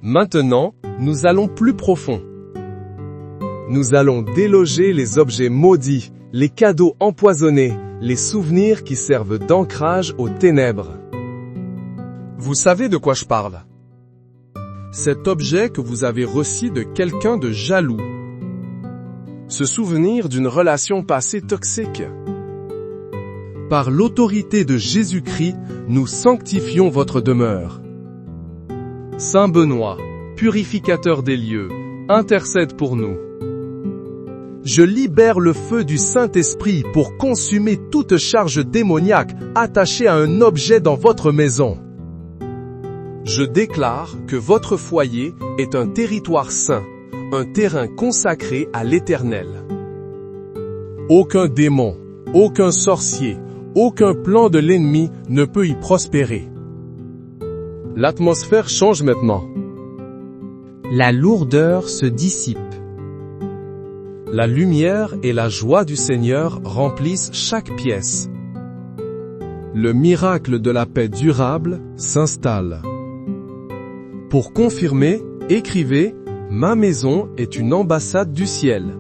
Maintenant, nous allons plus profond. Nous allons déloger les objets maudits, les cadeaux empoisonnés, les souvenirs qui servent d'ancrage aux ténèbres. Vous savez de quoi je parle? Cet objet que vous avez reçu de quelqu'un de jaloux. Ce souvenir d'une relation passée toxique. Par l'autorité de Jésus-Christ, nous sanctifions votre demeure. Saint Benoît, purificateur des lieux, intercède pour nous. Je libère le feu du Saint-Esprit pour consumer toute charge démoniaque attachée à un objet dans votre maison. Je déclare que votre foyer est un territoire saint, un terrain consacré à l'Éternel. Aucun démon, aucun sorcier, aucun plan de l'ennemi ne peut y prospérer. L'atmosphère change maintenant. La lourdeur se dissipe. La lumière et la joie du Seigneur remplissent chaque pièce. Le miracle de la paix durable s'installe. Pour confirmer, écrivez « Ma maison est une ambassade du ciel ».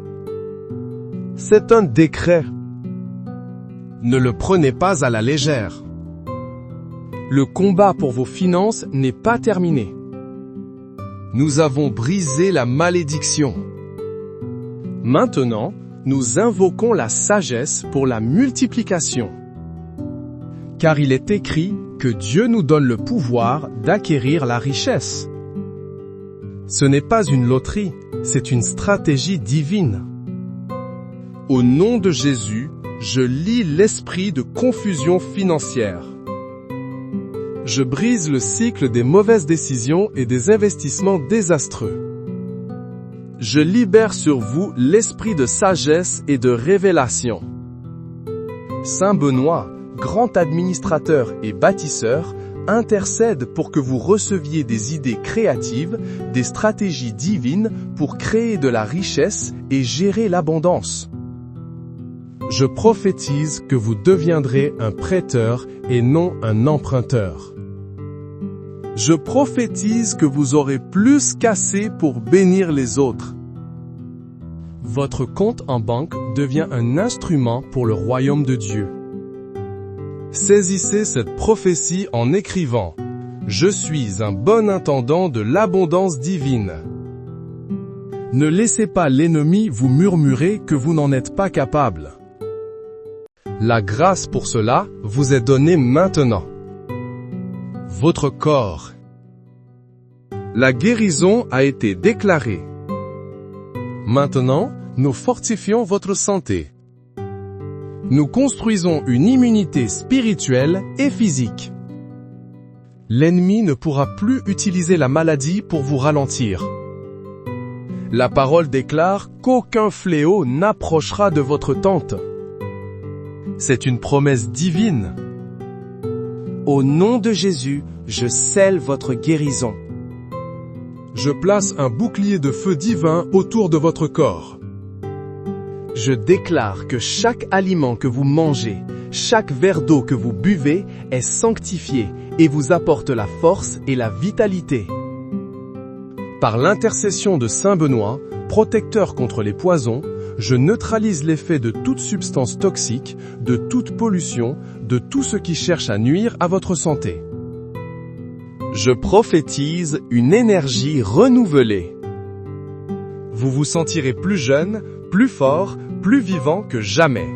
C'est un décret. Ne le prenez pas à la légère. Le combat pour vos finances n'est pas terminé. Nous avons brisé la malédiction. Maintenant, nous invoquons la sagesse pour la multiplication. Car il est écrit que Dieu nous donne le pouvoir d'acquérir la richesse. Ce n'est pas une loterie, c'est une stratégie divine. Au nom de Jésus, je lis l'esprit de confusion financière. Je brise le cycle des mauvaises décisions et des investissements désastreux. Je libère sur vous l'esprit de sagesse et de révélation. Saint Benoît, grand administrateur et bâtisseur, intercède pour que vous receviez des idées créatives, des stratégies divines pour créer de la richesse et gérer l'abondance. Je prophétise que vous deviendrez un prêteur et non un emprunteur. Je prophétise que vous aurez plus qu'assez pour bénir les autres. Votre compte en banque devient un instrument pour le royaume de Dieu. Saisissez cette prophétie en écrivant « Je suis un bon intendant de l'abondance divine ». Ne laissez pas l'ennemi vous murmurer que vous n'en êtes pas capable. La grâce pour cela vous est donnée maintenant. Votre corps. La guérison a été déclarée. Maintenant, nous fortifions votre santé. Nous construisons une immunité spirituelle et physique. L'ennemi ne pourra plus utiliser la maladie pour vous ralentir. La parole déclare qu'aucun fléau n'approchera de votre tente. C'est une promesse divine. Au nom de Jésus, je scelle votre guérison. Je place un bouclier de feu divin autour de votre corps. Je déclare que chaque aliment que vous mangez, chaque verre d'eau que vous buvez est sanctifié et vous apporte la force et la vitalité. Par l'intercession de Saint Benoît, protecteur contre les poisons, je neutralise l'effet de toute substance toxique, de toute pollution, de tout ce qui cherche à nuire à votre santé. Je prophétise une énergie renouvelée. Vous vous sentirez plus jeune, plus fort, plus vivant que jamais.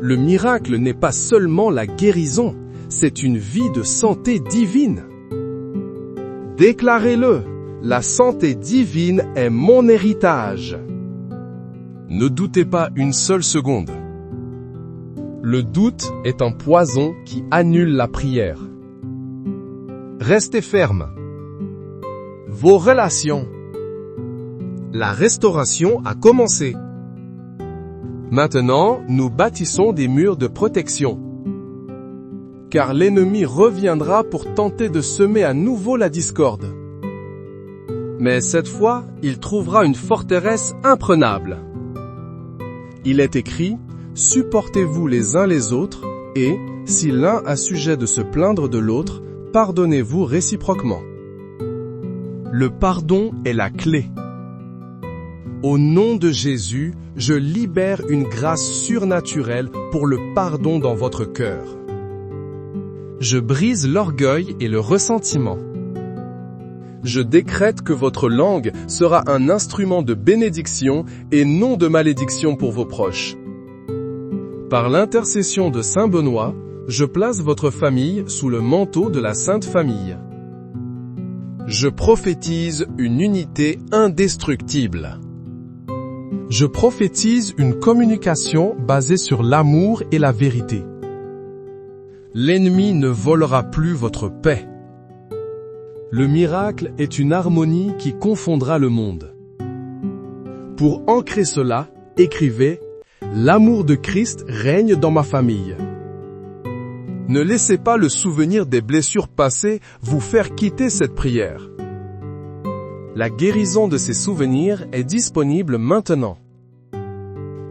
Le miracle n'est pas seulement la guérison, c'est une vie de santé divine. Déclarez-le, la santé divine est mon héritage. Ne doutez pas une seule seconde. Le doute est un poison qui annule la prière. Restez ferme. Vos relations. La restauration a commencé. Maintenant, nous bâtissons des murs de protection. car l'ennemi reviendra pour tenter de semer à nouveau la discorde. Mais cette fois, il trouvera une forteresse imprenable. Il est écrit, supportez-vous les uns les autres, et, si l'un a sujet de se plaindre de l'autre, pardonnez-vous réciproquement. Le pardon est la clé. Au nom de Jésus, je libère une grâce surnaturelle pour le pardon dans votre cœur. Je brise l'orgueil et le ressentiment. Je décrète que votre langue sera un instrument de bénédiction et non de malédiction pour vos proches. Par l'intercession de Saint Benoît, je place votre famille sous le manteau de la Sainte Famille. Je prophétise une unité indestructible. Je prophétise une communication basée sur l'amour et la vérité. L'ennemi ne volera plus votre paix. Le miracle est une harmonie qui confondra le monde. Pour ancrer cela, écrivez « L'amour de Christ règne dans ma famille ». Ne laissez pas le souvenir des blessures passées vous faire quitter cette prière. La guérison de ces souvenirs est disponible maintenant.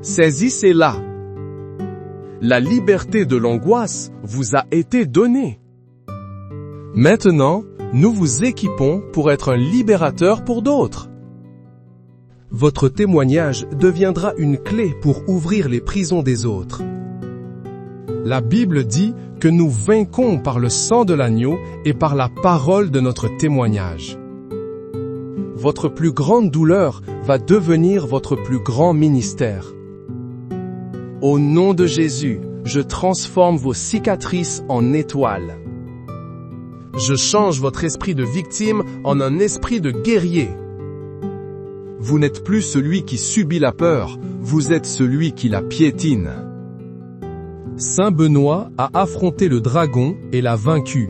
Saisissez-la. La liberté de l'angoisse vous a été donnée. Maintenant, nous vous équipons pour être un libérateur pour d'autres. Votre témoignage deviendra une clé pour ouvrir les prisons des autres. La Bible dit que nous vainquons par le sang de l'agneau et par la parole de notre témoignage. Votre plus grande douleur va devenir votre plus grand ministère. Au nom de Jésus, je transforme vos cicatrices en étoiles. Je change votre esprit de victime en un esprit de guerrier. Vous n'êtes plus celui qui subit la peur, vous êtes celui qui la piétine. Saint Benoît a affronté le dragon et l'a vaincu.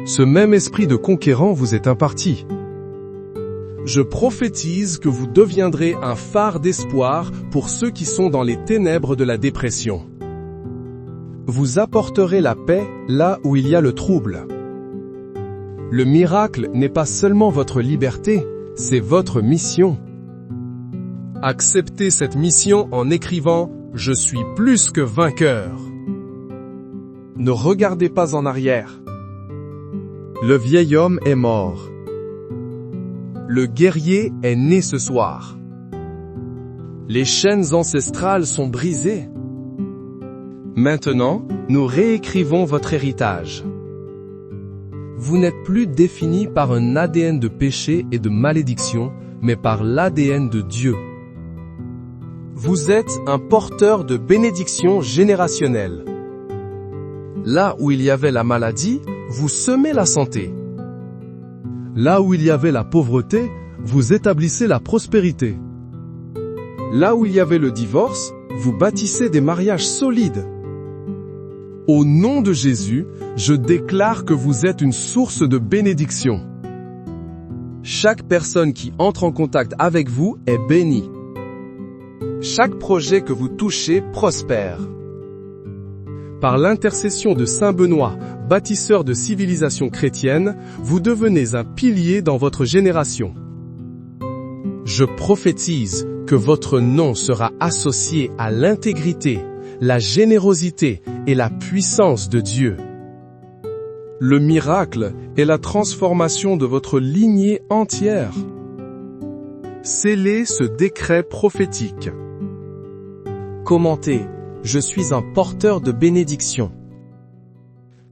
Ce même esprit de conquérant vous est imparti. Je prophétise que vous deviendrez un phare d'espoir pour ceux qui sont dans les ténèbres de la dépression. Vous apporterez la paix là où il y a le trouble. Le miracle n'est pas seulement votre liberté, c'est votre mission. Acceptez cette mission en écrivant « Je suis plus que vainqueur ». Ne regardez pas en arrière. Le vieil homme est mort. Le guerrier est né ce soir. Les chaînes ancestrales sont brisées. Maintenant, nous réécrivons votre héritage. Vous n'êtes plus défini par un ADN de péché et de malédiction, mais par l'ADN de Dieu. Vous êtes un porteur de bénédiction générationnelle. Là où il y avait la maladie, vous semez la santé. Là où il y avait la pauvreté, vous établissez la prospérité. Là où il y avait le divorce, vous bâtissez des mariages solides. Au nom de Jésus, je déclare que vous êtes une source de bénédiction. Chaque personne qui entre en contact avec vous est bénie. Chaque projet que vous touchez prospère. Par l'intercession de Saint Benoît, bâtisseur de civilisation chrétienne, vous devenez un pilier dans votre génération. Je prophétise que votre nom sera associé à l'intégrité, la générosité et la puissance de Dieu. Le miracle est la transformation de votre lignée entière. Scellez ce décret prophétique. Commentez, je suis un porteur de bénédiction.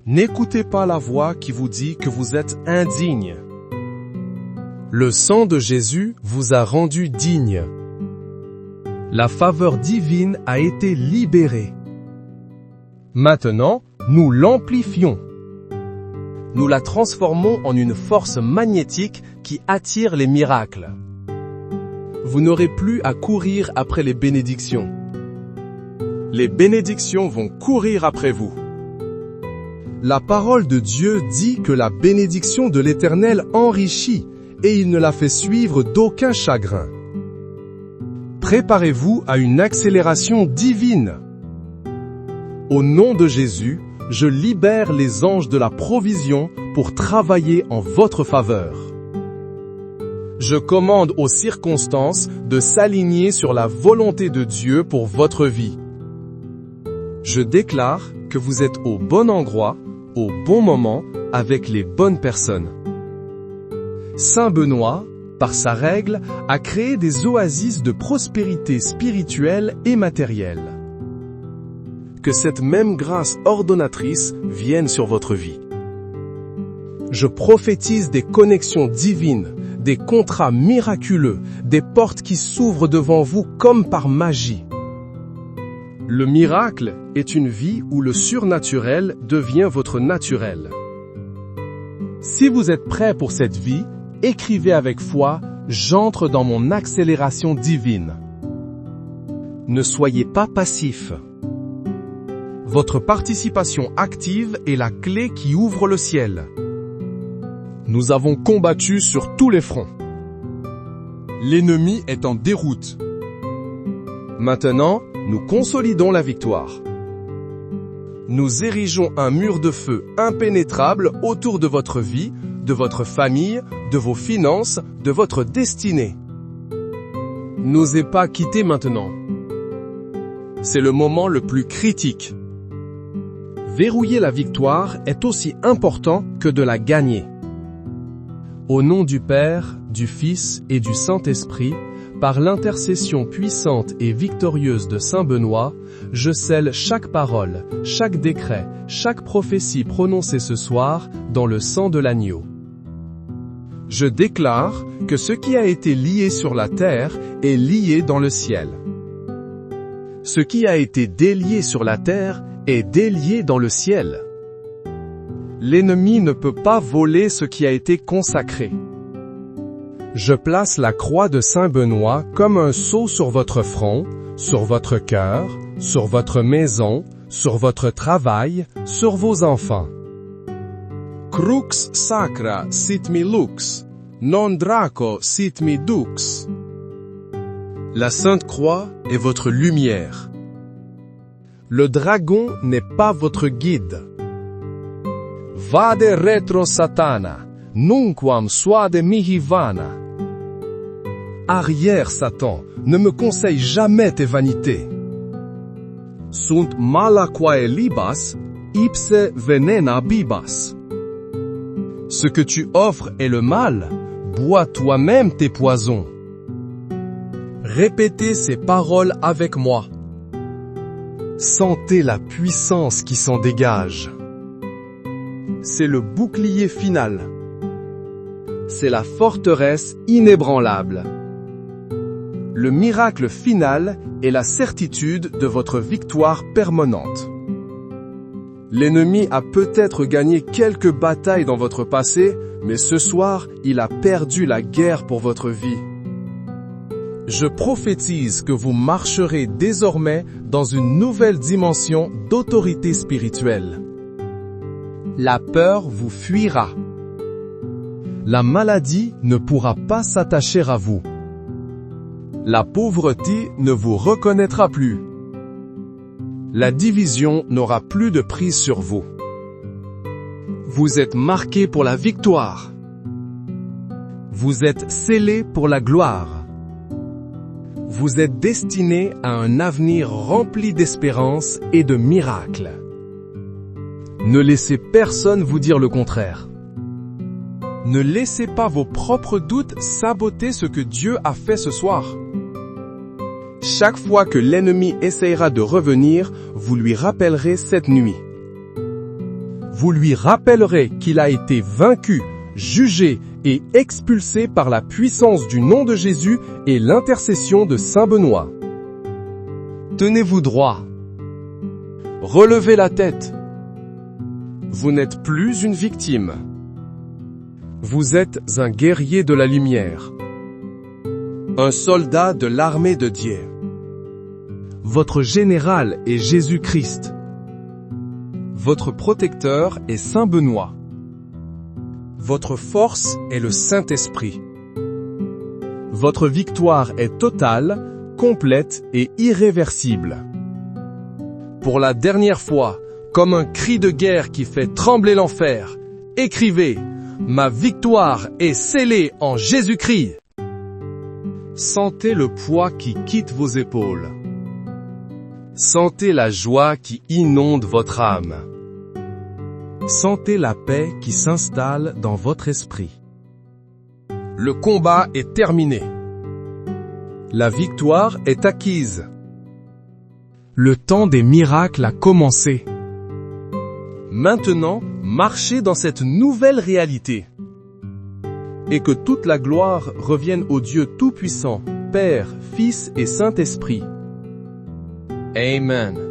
N'écoutez pas la voix qui vous dit que vous êtes indigne. Le sang de Jésus vous a rendu digne. La faveur divine a été libérée. Maintenant, nous l'amplifions. Nous la transformons en une force magnétique qui attire les miracles. Vous n'aurez plus à courir après les bénédictions. Les bénédictions vont courir après vous. La parole de Dieu dit que la bénédiction de l'Éternel enrichit et il ne la fait suivre d'aucun chagrin. Préparez-vous à une accélération divine. Au nom de Jésus, je libère les anges de la provision pour travailler en votre faveur. Je commande aux circonstances de s'aligner sur la volonté de Dieu pour votre vie. Je déclare que vous êtes au bon endroit, au bon moment, avec les bonnes personnes. Saint Benoît, par sa règle, a créé des oasis de prospérité spirituelle et matérielle. Que cette même grâce ordonnatrice vienne sur votre vie. Je prophétise des connexions divines, des contrats miraculeux, des portes qui s'ouvrent devant vous comme par magie. Le miracle est une vie où le surnaturel devient votre naturel. Si vous êtes prêt pour cette vie, écrivez avec foi « J'entre dans mon accélération divine ». Ne soyez pas passif. Votre participation active est la clé qui ouvre le ciel. Nous avons combattu sur tous les fronts. L'ennemi est en déroute. Maintenant, nous consolidons la victoire. Nous érigeons un mur de feu impénétrable autour de votre vie, de votre famille, de vos finances, de votre destinée. N'osez pas quitter maintenant. C'est le moment le plus critique. Verrouiller la victoire est aussi important que de la gagner. Au nom du Père, du Fils et du Saint-Esprit, par l'intercession puissante et victorieuse de Saint Benoît, je scelle chaque parole, chaque décret, chaque prophétie prononcée ce soir dans le sang de l'agneau. Je déclare que ce qui a été lié sur la terre est lié dans le ciel. Ce qui a été délié sur la terre est délié dans le ciel. L'ennemi ne peut pas voler ce qui a été consacré. Je place la croix de Saint Benoît comme un sceau sur votre front, sur votre cœur, sur votre maison, sur votre travail, sur vos enfants. Crux sacra sit mi lux, non draco sit mi dux. La Sainte Croix est votre lumière. Le dragon n'est pas votre guide. Vade retro satana, nunquam suade mihi vana. Arrière, Satan, ne me conseille jamais tes vanités. Sunt mala quae libas, ipse venena bibas. Ce que tu offres est le mal, bois toi-même tes poisons. Répétez ces paroles avec moi. Sentez la puissance qui s'en dégage. C'est le bouclier final. C'est la forteresse inébranlable. Le miracle final est la certitude de votre victoire permanente. L'ennemi a peut-être gagné quelques batailles dans votre passé, mais ce soir, il a perdu la guerre pour votre vie. Je prophétise que vous marcherez désormais dans une nouvelle dimension d'autorité spirituelle. La peur vous fuira. La maladie ne pourra pas s'attacher à vous. La pauvreté ne vous reconnaîtra plus. La division n'aura plus de prise sur vous. Vous êtes marqué pour la victoire. Vous êtes scellé pour la gloire. Vous êtes destiné à un avenir rempli d'espérance et de miracles. Ne laissez personne vous dire le contraire. Ne laissez pas vos propres doutes saboter ce que Dieu a fait ce soir. Chaque fois que l'ennemi essayera de revenir, vous lui rappellerez cette nuit. Vous lui rappellerez qu'il a été vaincu, jugé et expulsé par la puissance du nom de Jésus et l'intercession de Saint Benoît. Tenez-vous droit. Relevez la tête. Vous n'êtes plus une victime. Vous êtes un guerrier de la lumière. Un soldat de l'armée de Dieu. Votre général est Jésus-Christ. Votre protecteur est Saint Benoît. Votre force est le Saint-Esprit. Votre victoire est totale, complète et irréversible. Pour la dernière fois, Comme un cri de guerre qui fait trembler l'enfer, écrivez, ma victoire est scellée en Jésus-Christ. Sentez le poids qui quitte vos épaules. Sentez la joie qui inonde votre âme. Sentez la paix qui s'installe dans votre esprit. Le combat est terminé. La victoire est acquise. Le temps des miracles a commencé. Maintenant, marchez dans cette nouvelle réalité. Et que toute la gloire revienne au Dieu Tout-Puissant, Père, Fils et Saint-Esprit. Amen.